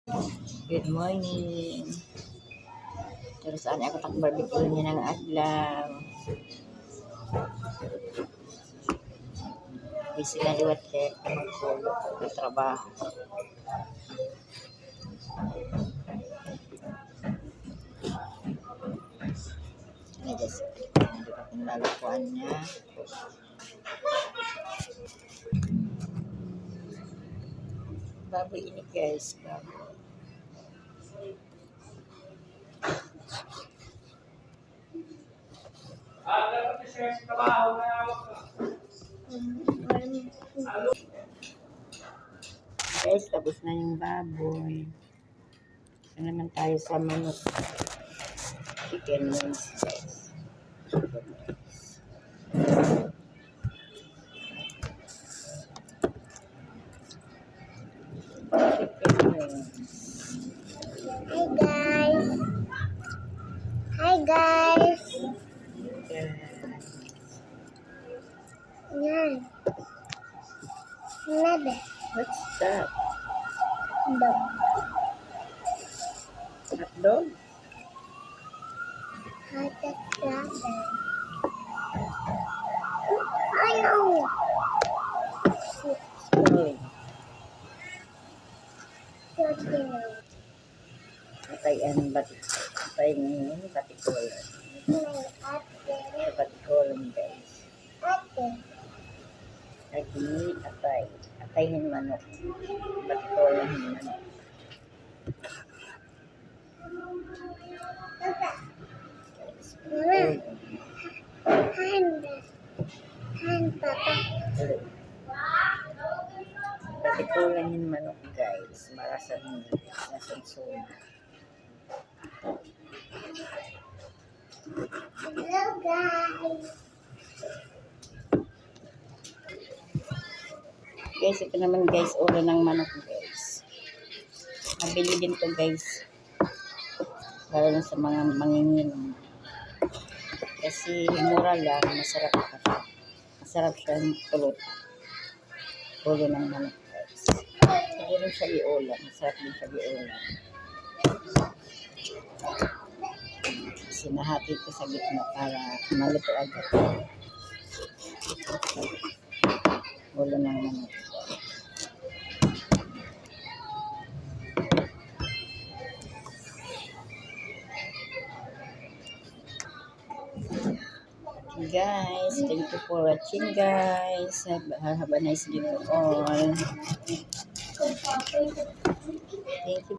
Good morning. Terus saan ako barbecue niya ng adlaw. Busy na liwat kaya magpulo ng trabaho. Ay, guys, hindi pa kong lalakuan niya. Baboy ini guys, baboy. Guys, tapos na yung baboy. Ito naman tayo sa manok. Chicken wings, guys. Chicken wings. Chicken wings. Hi guys. Yan. Lebe. What's that? Dog. Hot dog? Hotdog lover. Ayaw. Spoon. Chicken. Patay ang batik. Patay ng batikolan. May ate. Batikolan, guys. Ate. Lagi atay. Atay ng manok. Batikolan ng manok. Papa. Guys, Mama. Hand. Hand, Papa. Batikolan ng manok, guys. Marasan suna. Hello guys. Guys, ito naman guys, ulo ng manok, guys. Mabili din to, guys. Lalo na sa mga manginginom. Kasi mura lang, masarap pa siya. Masarap siya tulot. Ulo ng manok, guys. Hindi rin siya iulam. Masarap din siya iulam. Sinahati ko sa gitna para maluto agad. Ulo ng manok. Guys, thank you for watching, guys. Have a nice day to all. Thank you.